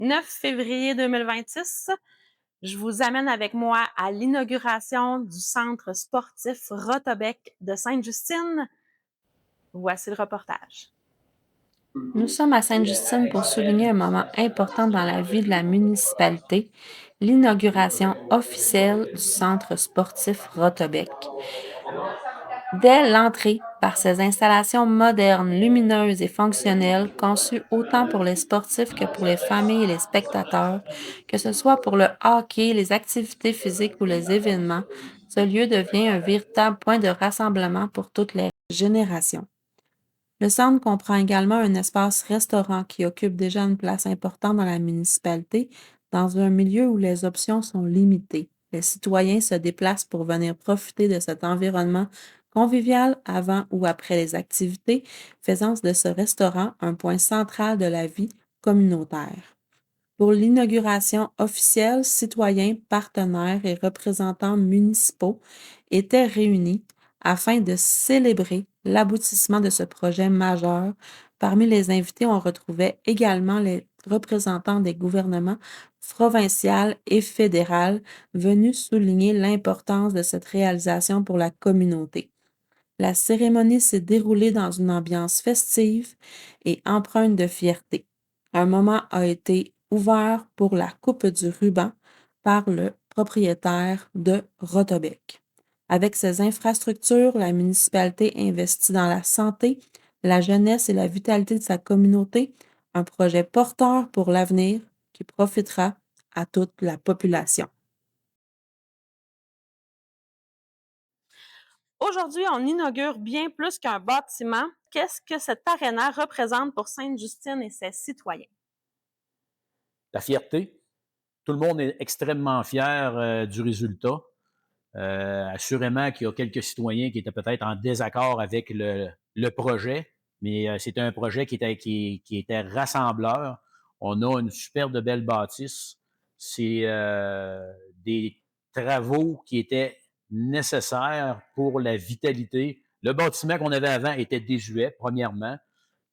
9 février 2026. Je vous amène avec moi à l'inauguration du centre sportif Rotobec de Sainte-Justine. Voici le reportage. Nous sommes à Sainte-Justine pour souligner un moment important dans la vie de la municipalité, l'inauguration officielle du centre sportif Rotobec. Dès l'entrée, par ses installations modernes, lumineuses et fonctionnelles, conçues autant pour les sportifs que pour les familles et les spectateurs, que ce soit pour le hockey, les activités physiques ou les événements, ce lieu devient un véritable point de rassemblement pour toutes les générations. Le centre comprend également un espace restaurant qui occupe déjà une place importante dans la municipalité, dans un milieu où les options sont limitées. Les citoyens se déplacent pour venir profiter de cet environnement convivial avant ou après les activités, faisant de ce restaurant un point central de la vie communautaire. Pour l'inauguration officielle, citoyens, partenaires et représentants municipaux étaient réunis afin de célébrer l'aboutissement de ce projet majeur. Parmi les invités, on retrouvait également les représentants des gouvernements provincial et fédéral venus souligner l'importance de cette réalisation pour la communauté. La cérémonie s'est déroulée dans une ambiance festive et empreinte de fierté. Un moment a été ouvert pour la coupe du ruban par le propriétaire de Rotobec. Avec ses infrastructures, la municipalité investit dans la santé, la jeunesse et la vitalité de sa communauté, un projet porteur pour l'avenir qui profitera à toute la population. Aujourd'hui, on inaugure bien plus qu'un bâtiment. Qu'est-ce que cette aréna représente pour Sainte-Justine et ses citoyens? La fierté. Tout le monde est extrêmement fier du résultat. Assurément qu'il y a quelques citoyens qui étaient peut-être en désaccord avec le projet, mais c'était un projet qui était rassembleur. On a une superbe belle bâtisse. C'est des travaux qui étaient nécessaires pour la vitalité. Le bâtiment qu'on avait avant était désuet, premièrement.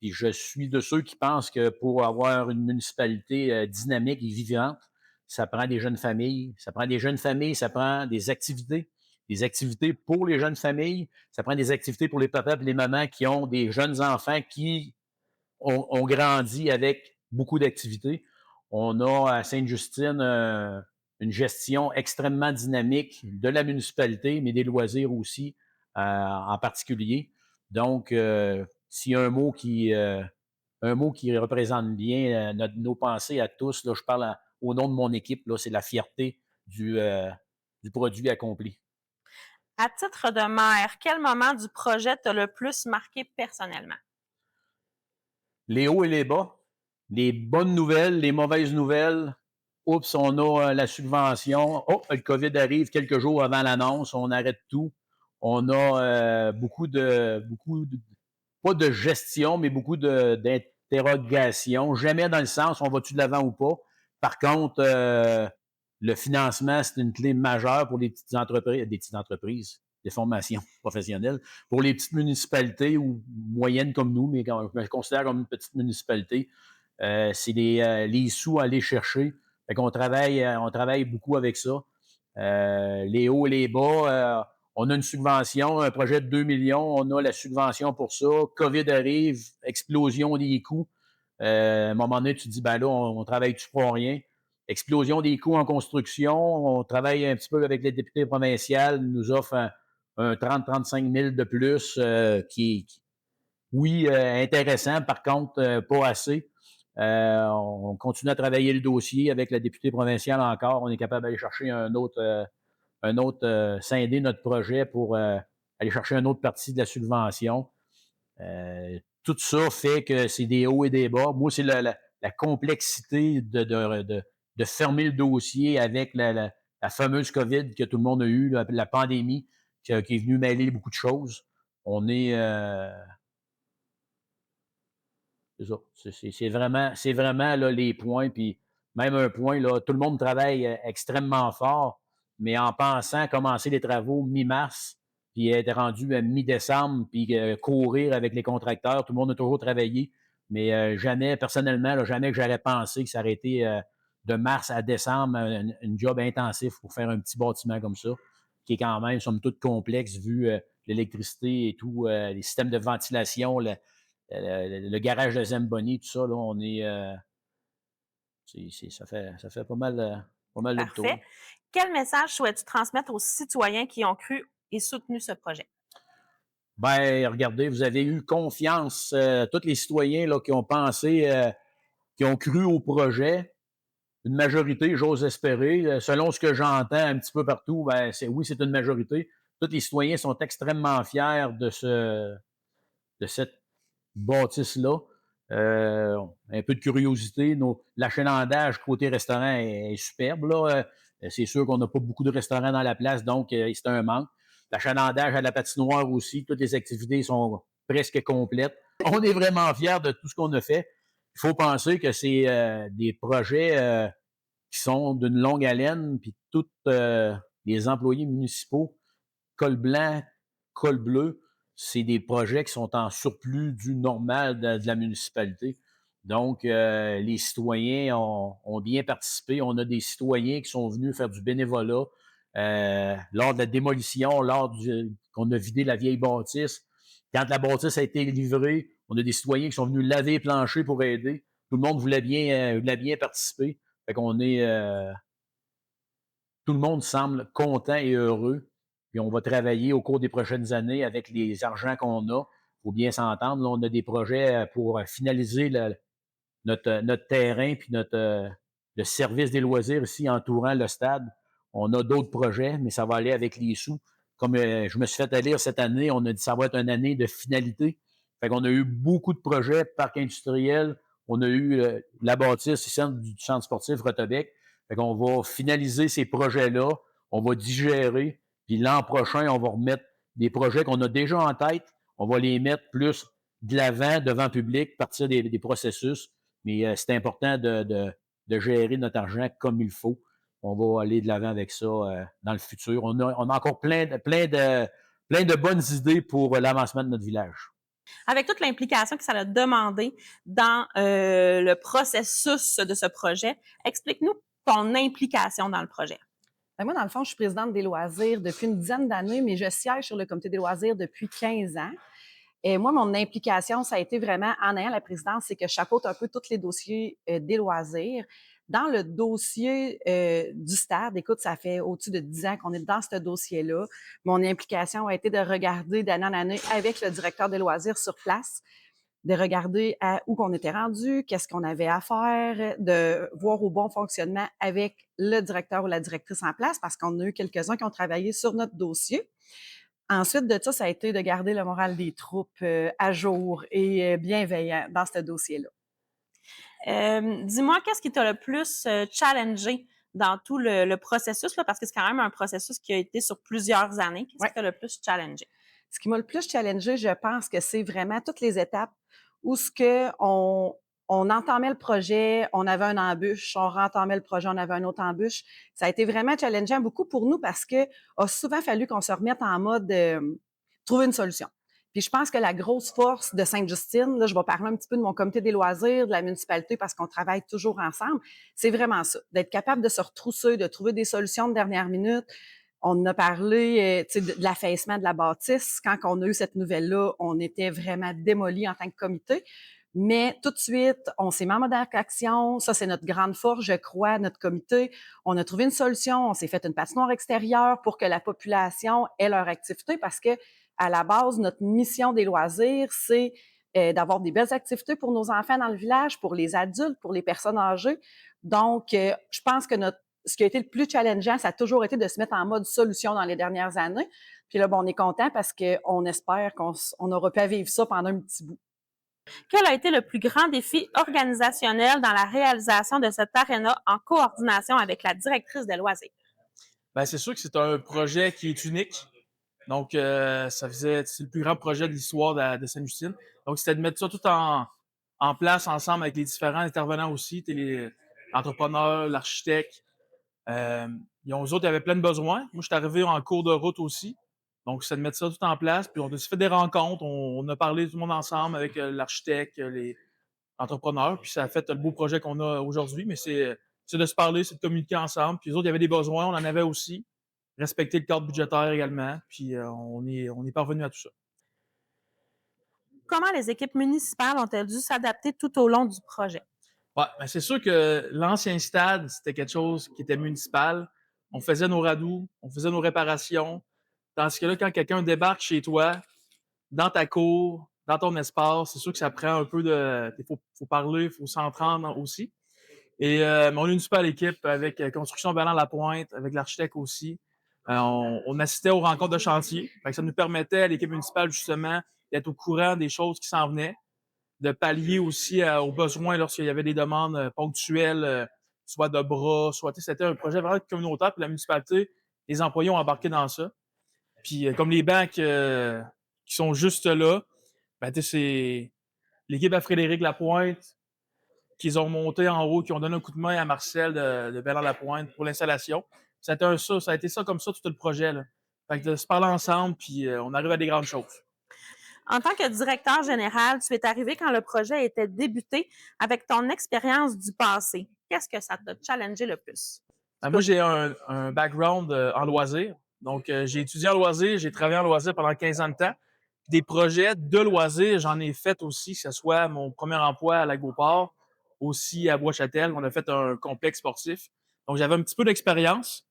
Puis je suis de ceux qui pensent que pour avoir une municipalité dynamique et vivante, ça prend des jeunes familles, ça prend des jeunes familles, ça prend des activités pour les jeunes familles, ça prend des activités pour les papas et les mamans qui ont des jeunes enfants qui ont grandi avec beaucoup d'activités. On a à Sainte-Justine une gestion extrêmement dynamique de la municipalité, mais des loisirs aussi en particulier. Donc, s'il y a un mot qui représente bien nos pensées à tous, là, je parle au nom de mon équipe, là, c'est la fierté du produit accompli. À titre de maire, quel moment du projet t'a le plus marqué personnellement? Les hauts et les bas, les bonnes nouvelles, les mauvaises nouvelles. Oups, on a la subvention. Oh, le COVID arrive quelques jours avant l'annonce, on arrête tout. On a pas de gestion, mais beaucoup d'interrogations. Jamais dans le sens, on va-tu de l'avant ou pas. Par contre, le financement, c'est une clé majeure pour les petites entreprises, des formations professionnelles. Pour les petites municipalités ou moyennes comme nous, mais quand je me considère comme une petite municipalité, c'est les sous à aller chercher. Fait qu'on on travaille beaucoup avec ça. Les hauts et les bas. On a une subvention, un projet de 2 millions, on a la subvention pour ça. COVID arrive, explosion des coûts. À un moment donné, tu te dis, ben là, on travaille-tu pour rien? Explosion des coûts en construction. On travaille un petit peu avec les députés provinciales, nous offrent un 30-35 000 de plus oui, intéressant, par contre, pas assez. On continue à travailler le dossier avec la députée provinciale encore. On est capable d'aller chercher un autre scinder notre projet pour aller chercher une autre partie de la subvention. Tout ça fait que c'est des hauts et des bas. Moi, c'est la complexité de fermer le dossier avec la fameuse COVID que tout le monde a eue, la pandémie qui est venue mêler beaucoup de choses. On est, c'est ça. C'est vraiment là, les points. Puis même un point, là, tout le monde travaille extrêmement fort, mais en pensant commencer les travaux mi-mars, puis être rendu à mi-décembre, puis courir avec les contracteurs, tout le monde a toujours travaillé. Mais jamais, personnellement, là, jamais que j'aurais pensé que ça aurait été de mars à décembre une job intensif pour faire un petit bâtiment comme ça, qui est quand même, somme toute, complexe vu l'électricité et tout, les systèmes de ventilation, le garage de Zamboni, tout ça, là, on est. Ça fait pas mal le Parfait. tour. Quel message souhaites-tu transmettre aux citoyens qui ont cru et soutenu ce projet? Ben, regardez, vous avez eu confiance, tous les citoyens là, qui ont pensé, qui ont cru au projet. Une majorité, j'ose espérer. Selon ce que j'entends un petit peu partout, ben, oui, c'est une majorité. Tous les citoyens sont extrêmement fiers de cette bâtisse-là. Un peu de curiosité. L'achalandage côté restaurant est superbe. Là. C'est sûr qu'on n'a pas beaucoup de restaurants dans la place, donc c'est un manque. L'achalandage à la patinoire aussi, toutes les activités sont presque complètes. On est vraiment fiers de tout ce qu'on a fait. Il faut penser que c'est des projets qui sont d'une longue haleine, puis tous les employés municipaux, col blanc, col bleu, c'est des projets qui sont en surplus du normal de la municipalité. Donc, les citoyens ont bien participé. On a des citoyens qui sont venus faire du bénévolat lors de la démolition, qu'on a vidé la vieille bâtisse. Quand la bâtisse a été livrée, on a des citoyens qui sont venus laver les planchers pour aider. Tout le monde voulait bien participer. Fait qu'on est, tout le monde semble content et heureux. Puis on va travailler au cours des prochaines années avec les argents qu'on a. Il faut bien s'entendre. Là, on a des projets pour finaliser notre terrain puis le service des loisirs ici entourant le stade. On a d'autres projets, mais ça va aller avec les sous. Comme je me suis fait lire cette année, on a dit que ça va être une année de finalité. Fait qu'on a eu beaucoup de projets, parc industriel, on a eu la bâtisse du centre sportif Rotobec. Fait qu'on va finaliser ces projets-là, on va digérer, puis l'an prochain, on va remettre des projets qu'on a déjà en tête, on va les mettre plus de l'avant, devant public, partir des processus. Mais c'est important de gérer notre argent comme il faut. On va aller de l'avant avec ça dans le futur. On a encore plein de bonnes idées pour l'avancement de notre village. Avec toute l'implication que ça a demandé dans le processus de ce projet, explique-nous ton implication dans le projet. Ben moi, dans le fond, je suis présidente des loisirs depuis une dizaine d'années, mais je siège sur le comité des loisirs depuis 15 ans. Et moi, mon implication, ça a été vraiment, en ayant la présidence, c'est que je chapeaute un peu tous les dossiers des loisirs. Dans le dossier du stade, écoute, ça fait au-dessus de 10 ans qu'on est dans ce dossier-là. Mon implication a été de regarder d'année en année avec le directeur des loisirs sur place, de regarder à où qu'on était rendu, qu'est-ce qu'on avait à faire, de voir au bon fonctionnement avec le directeur ou la directrice en place, parce qu'on a eu quelques-uns qui ont travaillé sur notre dossier. Ensuite de ça, ça a été de garder le moral des troupes à jour et bienveillant dans ce dossier-là. Dis-moi, qu'est-ce qui t'a le plus challengé dans tout le processus, là, parce que c'est quand même un processus qui a été sur plusieurs années. Qu'est-ce qui t'a le plus challengé? Ce qui m'a le plus challengé, je pense que c'est vraiment toutes les étapes où ce que on entamait le projet, on avait une embûche, on rentamait le projet, on avait une autre embûche. Ça a été vraiment challengeant beaucoup pour nous parce que a souvent fallu qu'on se remette en mode trouver une solution. Puis je pense que la grosse force de Sainte-Justine, là, je vais parler un petit peu de mon comité des loisirs, de la municipalité, parce qu'on travaille toujours ensemble, c'est vraiment ça, d'être capable de se retrousser, de trouver des solutions de dernière minute. On a parlé de l'affaissement de la bâtisse. Quand on a eu cette nouvelle-là, on était vraiment démolis en tant que comité. Mais tout de suite, on s'est mis en mode action. Ça, c'est notre grande force, je crois, notre comité. On a trouvé une solution. On s'est fait une patinoire extérieure pour que la population ait leur activité parce que, à la base, notre mission des loisirs, c'est d'avoir des belles activités pour nos enfants dans le village, pour les adultes, pour les personnes âgées. Donc, je pense que ce qui a été le plus challengeant, ça a toujours été de se mettre en mode solution dans les dernières années. Puis là, on est content parce qu'on espère qu'on aura pu vivre ça pendant un petit bout. Quel a été le plus grand défi organisationnel dans la réalisation de cette aréna en coordination avec la directrice des loisirs? Ben, c'est sûr que c'est un projet qui est unique. Donc, c'est le plus grand projet de l'histoire de Sainte-Justine. Donc, c'était de mettre ça tout en place ensemble avec les différents intervenants aussi, les entrepreneurs, l'architecte. Eux autres, ils avaient plein de besoins. Moi, je suis arrivé en cours de route aussi. Donc, c'est de mettre ça tout en place. Puis, on a fait des rencontres. On a parlé tout le monde ensemble avec l'architecte, entrepreneurs, puis ça a fait le beau projet qu'on a aujourd'hui. Mais c'est de se parler, c'est de communiquer ensemble. Puis les autres, il y avait des besoins, on en avait aussi. Respecter le cadre budgétaire également, puis on est parvenu à tout ça. Comment les équipes municipales ont-elles dû s'adapter tout au long du projet? Ouais, ben c'est sûr que l'ancien stade, c'était quelque chose qui était municipal. On faisait nos radous, on faisait nos réparations. Tandis que là, quand quelqu'un débarque chez toi, dans ta cour, dans ton espace, c'est sûr que ça prend un peu de. Faut parler, il faut s'entendre aussi. Et on a une super équipe avec Construction Ballon Lapointe, avec l'architecte aussi. On assistait aux rencontres de chantier. Fait que ça nous permettait à l'équipe municipale, justement, d'être au courant des choses qui s'en venaient, de pallier aussi aux besoins lorsqu'il y avait des demandes ponctuelles, soit de bras, soit. C'était un projet vraiment communautaire, puis la municipalité, les employés ont embarqué dans ça. Puis comme les banques qui sont juste là, ben, c'est l'équipe à Frédéric Lapointe qu'ils ont monté en haut, qui ont donné un coup de main à Marcel de Bernard-Lapointe pour l'installation. Ça a été ça comme ça tout le projet. Là. Fait que de se parler ensemble, puis on arrive à des grandes choses. En tant que directeur général, tu es arrivé quand le projet était débuté avec ton expérience du passé. Qu'est-ce que ça t'a challengé le plus? Moi, j'ai un background en loisirs. Donc, j'ai étudié en loisirs, j'ai travaillé en loisirs pendant 15 ans de temps. Des projets de loisirs, j'en ai fait aussi, que ce soit mon premier emploi à Lac-Beauport, aussi à Bois-Châtel, on a fait un complexe sportif. Donc, j'avais un petit peu d'expérience.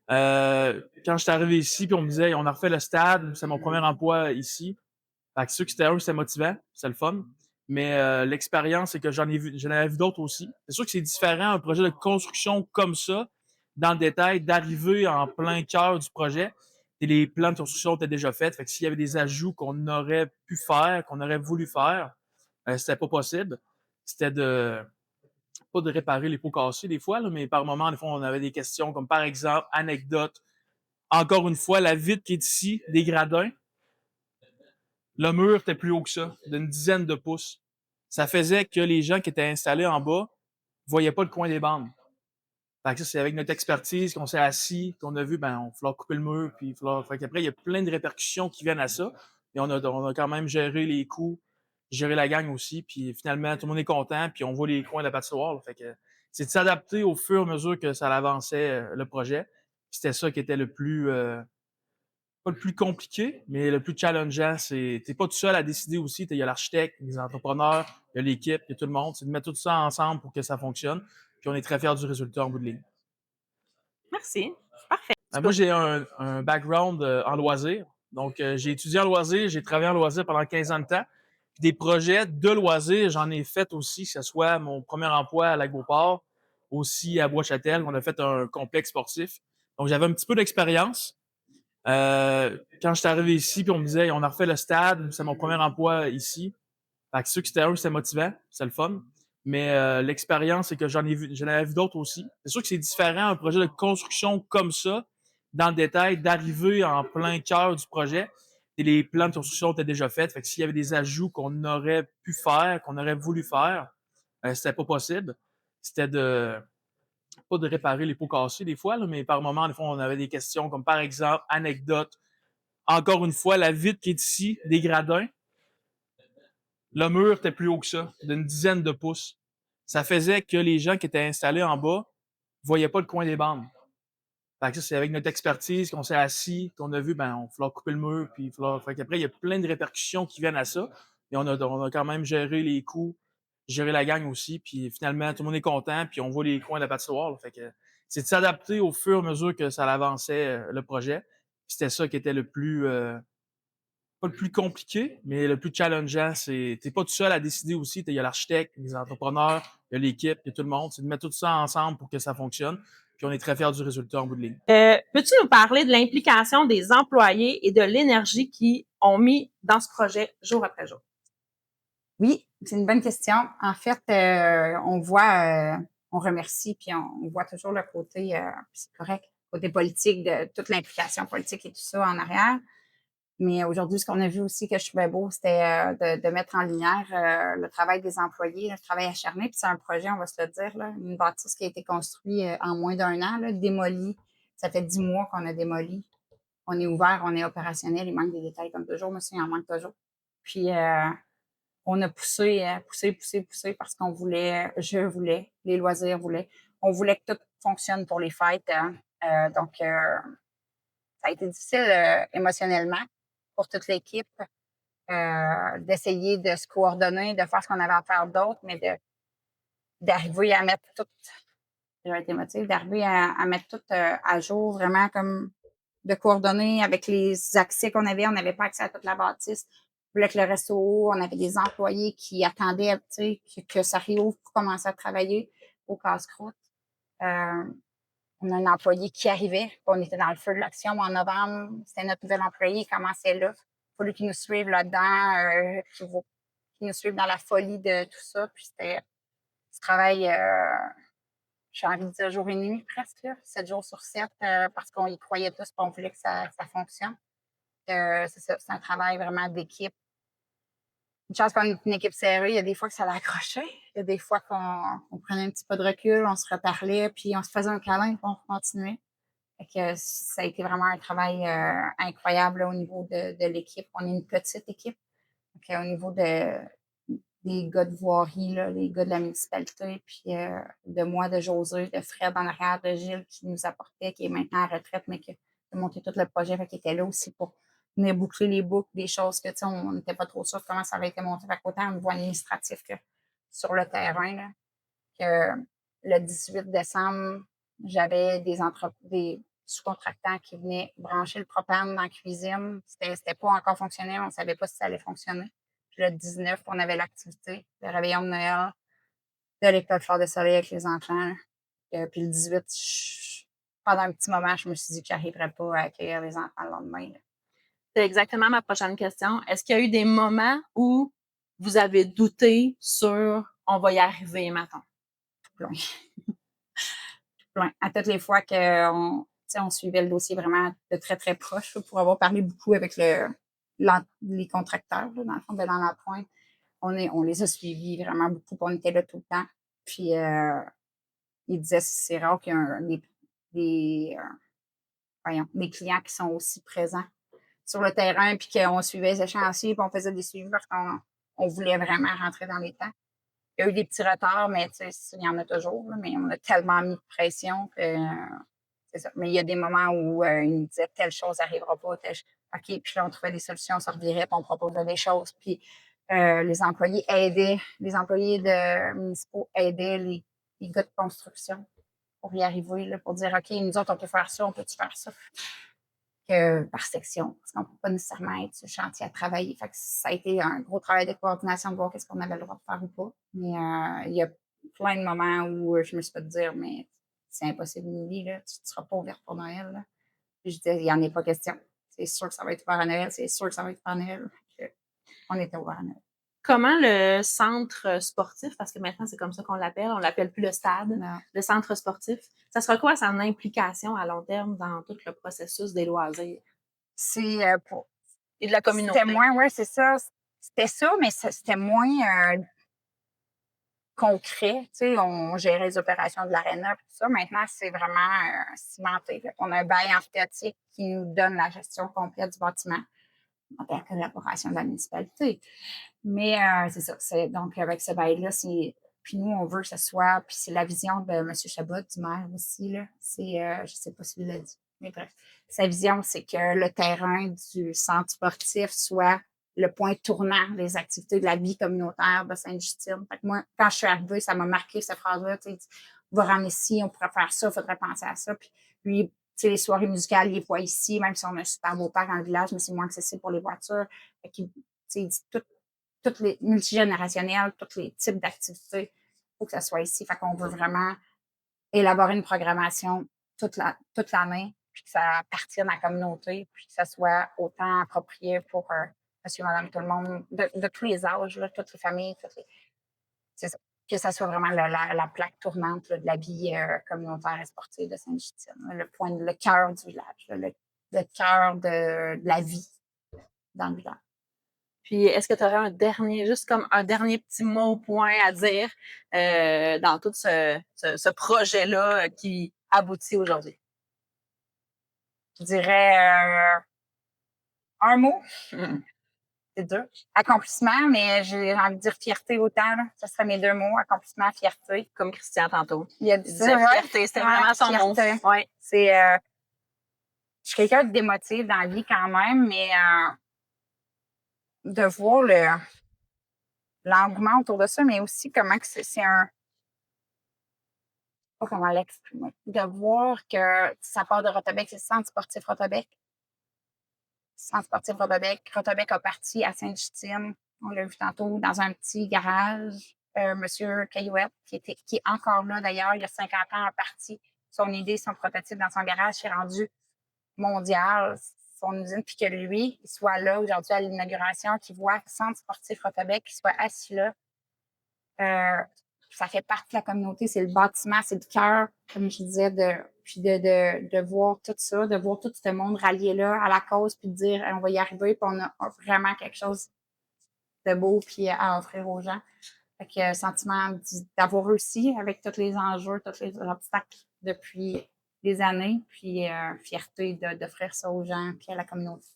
Quand je suis arrivé ici, puis on me disait, on a refait le stade, c'est mon premier emploi ici. Fait que ceux qui c'était motivant, c'est le fun. Mais l'expérience, c'est que j'en avais vu d'autres aussi. C'est sûr que c'est différent, un projet de construction comme ça, dans le détail, d'arriver en plein cœur du projet. Et les plans de construction étaient déjà faits. Fait que s'il y avait des ajouts qu'on aurait pu faire, qu'on aurait voulu faire, c'était pas possible. C'était pas de réparer les pots cassés des fois, là, mais par moments, des fois, on avait des questions comme par exemple, anecdote. Encore une fois, la vitre qui est ici, des gradins, le mur était plus haut que ça, d'une dizaine de pouces. Ça faisait que les gens qui étaient installés en bas voyaient pas le coin des bandes. Fait que ça, c'est avec notre expertise qu'on s'est assis, qu'on a vu, ben, on va falloir couper le mur, puis il va falloir. Fait qu'après, il y a plein de répercussions qui viennent à ça. Et on a quand même géré les coûts, géré la gang aussi, puis finalement, tout le monde est content, puis on voit les coins de la patinoire. Là. Fait que c'est de s'adapter au fur et à mesure que ça avançait le projet. C'était ça qui était le plus pas le plus compliqué, mais le plus challengeant. T'es pas tout seul à décider aussi. Il y a l'architecte, les entrepreneurs, il y a l'équipe, il y a tout le monde. C'est de mettre tout ça ensemble pour que ça fonctionne. Puis on est très fiers du résultat en bout de ligne. Merci. Parfait. Moi, j'ai un background en loisirs. Donc, j'ai étudié en loisirs, j'ai travaillé en loisirs pendant 15 ans de temps. Puis des projets de loisirs, j'en ai fait aussi, que ce soit mon premier emploi à Lac-Beauport, aussi à Bois-Châtel, on a fait un complexe sportif. Donc, j'avais un petit peu d'expérience. Quand je suis arrivé ici, puis on me disait, on a refait le stade, c'est mon premier emploi ici. Fait que ceux qui c'était motivant, c'est le fun. Mais l'expérience, c'est que j'en avais vu d'autres aussi. C'est sûr que c'est différent, un projet de construction comme ça, dans le détail, d'arriver en plein cœur du projet. Et les plans de construction étaient déjà faits. Fait que s'il y avait des ajouts qu'on aurait pu faire, qu'on aurait voulu faire, c'était pas possible. C'était pas de réparer les pots cassés des fois, là, mais par moments, des fois, on avait des questions comme par exemple, anecdote. Encore une fois, la vitre qui est ici, des gradins, le mur était plus haut que ça, d'une dizaine de pouces. Ça faisait que les gens qui étaient installés en bas voyaient pas le coin des bandes. Fait que ça, c'est avec notre expertise qu'on s'est assis, qu'on a vu, ben, on va falloir couper le mur, puis il falloir. Fait qu'après, il y a plein de répercussions qui viennent à ça. Et on a quand même géré les coûts, géré la gang aussi, puis finalement, tout le monde est content, puis on voit les coins de la patinoire. Là. Fait que c'est de s'adapter au fur et à mesure que ça avançait le projet. C'était ça qui était le plus pas le plus compliqué, mais le plus challengeant. T'es pas tout seul à décider aussi. Il y a l'architecte, les entrepreneurs, il y a l'équipe, il y a tout le monde. C'est de mettre tout ça ensemble pour que ça fonctionne. Puis on est très fiers du résultat en bout de ligne. Peux-tu nous parler de l'implication des employés et de l'énergie qu'ils ont mis dans ce projet jour après jour? Oui, c'est une bonne question. En fait, on voit, on remercie, puis on voit toujours le côté, c'est correct, côté politique, de toute l'implication politique et tout ça en arrière. Mais aujourd'hui, ce qu'on a vu aussi que je trouvais beau, c'était de mettre en lumière le travail des employés, le travail acharné. Puis c'est un projet, on va se le dire, là, une bâtisse qui a été construite en moins d'un an, là, démolie. Ça fait 10 mois qu'on a démoli. On est ouvert, on est opérationnel. Il manque des détails comme toujours, monsieur, il en manque toujours. Puis on a poussé parce qu'on voulait, les loisirs voulaient. On voulait que tout fonctionne pour les fêtes. Hein. Donc, ça a été difficile émotionnellement pour toute l'équipe d'essayer de se coordonner, de faire ce qu'on avait à faire d'autre, mais d'arriver à mettre tout, j'ai été émotive, d'arriver à mettre tout à jour, vraiment comme de coordonner avec les accès qu'on avait. On n'avait pas accès à toute la bâtisse. On voulait que le resto, on avait des employés qui attendaient, tu sais, que ça réouvre pour commencer à travailler au casse-croûte. On a un employé qui arrivait. On était dans le feu de l'action en novembre. C'était notre nouvel employé. Il commençait là. Il a fallu qu'il nous suive là-dedans, qu'il nous suive dans la folie de tout ça. Puis c'était du travail, j'ai envie de dire jour et nuit presque, 7 jours sur 7, parce qu'on y croyait tous et on voulait que ça fonctionne. C'est ça, c'est un travail vraiment d'équipe. Une chance qu'on est une équipe serrée, il y a des fois que ça l'accrochait. Il y a des fois qu'on prenait un petit peu de recul, on se reparlait, puis on se faisait un câlin, puis on continuait. Fait que ça a été vraiment un travail incroyable là, au niveau de l'équipe. On est une petite équipe. Donc, au niveau des gars de voirie, là, les gars de la municipalité, puis de moi, de José, de Fred en arrière, de Gilles qui nous apportait, qui est maintenant à retraite, mais qui a monté tout le projet, fait qu'il était là aussi pour venir boucler les boucles, des choses que, tu sais, on n'était pas trop sûr de comment ça avait été monté, fait qu'autant au niveau administratif que sur le terrain, là, que le 18 décembre, j'avais des sous-contractants qui venaient brancher le propane dans la cuisine. C'était pas encore fonctionnel, on savait pas si ça allait fonctionner. Puis le 19, on avait l'activité, le réveillon de Noël, de l'école Fleur de Soleil avec les enfants. Puis le 18, pendant un petit moment, je me suis dit que j'arriverais pas à accueillir les enfants le lendemain. Là. C'est exactement ma prochaine question. Est-ce qu'il y a eu des moments où vous avez douté sur on va y arriver maintenant? Plein. Plein. À toutes les fois qu'on on suivait le dossier vraiment de très, très proche pour avoir parlé beaucoup avec les contracteurs, là, dans le fond, de dans la pointe. On les a suivis vraiment beaucoup, on était là tout le temps. Puis, ils disaient c'est rare qu'il y ait des clients qui sont aussi présents sur le terrain, puis qu'on suivait les échéanciers, puis on faisait des suivis parce qu'on voulait vraiment rentrer dans les temps. Il y a eu des petits retards, mais il y en a toujours, là, mais on a tellement mis de pression que c'est ça. Mais il y a des moments où ils nous disaient telle chose n'arrivera pas, OK, puis là, on trouvait des solutions, on se revirait, puis on proposait des choses. Puis les employés municipaux aidaient les gars de construction pour y arriver, là, pour dire OK, nous autres, on peut faire ça, on peut-tu faire ça? Que par section, parce qu'on ne peut pas nécessairement être sur le chantier à travailler. Fait que ça a été un gros travail de coordination de voir qu'est-ce qu'on avait le droit de faire ou pas. Mais il y a plein de moments où je me suis fait dire, mais c'est impossible, Milly, là, tu ne seras pas ouverte pour Noël. Là. Puis je disais, il n'y en a pas question. C'est sûr que ça va être ouvert à Noël, c'est sûr que ça va être ouvert à Noël. On était ouvert à Noël. Comment le centre sportif, parce que maintenant c'est comme ça qu'on l'appelle, on l'appelle plus le stade, Non. le centre sportif, ça sera quoi son implication à long terme dans tout le processus des loisirs? C'est pour. Et de la communauté. C'était moins, oui, c'est ça. C'était ça, mais c'était moins concret. Tu sais, on gérait les opérations de l'aréna et tout ça. Maintenant, c'est vraiment cimenté. On a un bail amphithéatique qui nous donne la gestion complète du bâtiment en collaboration de la municipalité. Mais c'est ça. Donc, avec ce bail-là, puis nous, on veut que ce soit, puis c'est la vision de M. Chabot, du maire aussi, là. Je sais pas s'il l'a dit, mais bref. Sa vision, c'est que le terrain du centre sportif soit le point tournant des activités de la vie communautaire de Sainte-Justine. Fait que moi, quand je suis arrivée, ça m'a marqué cette phrase-là, tu sais, on va rendre ici, on pourrait faire ça, il faudrait penser à ça. Puis lui, tu sais, les soirées musicales, il les voit ici, même si on a un super beau parc dans le village, mais c'est moins accessible pour les voitures. Fait qu'il, tu sais, il dit toutes les multigénérationnels, tous les types d'activités, il faut que ça soit ici. Fait qu'on veut vraiment élaborer une programmation toute l'année, puis que ça appartienne à la communauté, puis que ça soit autant approprié pour monsieur, madame, tout le monde, de tous les âges, là, toutes les familles, c'est ça. Que ça soit vraiment la plaque tournante là, de la vie communautaire et sportive de Sainte-Justine, le cœur du village, le cœur de la vie dans le village. Puis, est-ce que tu aurais juste comme un dernier petit mot point à dire dans tout ce projet-là qui aboutit aujourd'hui? Je dirais un mot. c'est dur. Accomplissement, mais j'ai envie de dire fierté autant, là. Ça serait mes 2 mots, accomplissement, fierté. Comme Christian tantôt. Il a dit Il ça, disait ouais. fierté, c'était vraiment son mot. Fierté. Ouais. C'est, je suis quelqu'un de démotive dans la vie quand même, mais de voir l'engouement autour de ça, mais aussi comment que c'est un... Pas comment l'exprimer. De voir que ça part de Rotobec, c'est le Centre sportif Rotobec. Centre sportif Rotobec. Rotobec a parti à Sainte-Justine. On l'a vu tantôt dans un petit garage. Monsieur Caillouette, qui est encore là d'ailleurs, il y a 50 ans, a parti son idée, son prototype dans son garage, s'est rendu mondial, son usine, puis que lui, il soit là aujourd'hui à l'inauguration, qu'il voit le Centre sportif Rotobec, qu'il soit assis là. Ça fait partie de la communauté, c'est le bâtiment, c'est le cœur, comme je disais, puis de voir tout ça, de voir tout ce monde rallié là à la cause, puis de dire on va y arriver, puis on a vraiment quelque chose de beau puis à offrir aux gens. Fait que sentiment d'avoir réussi avec tous les enjeux, tous les obstacles depuis des années, puis fierté d'offrir ça aux gens puis à la communauté.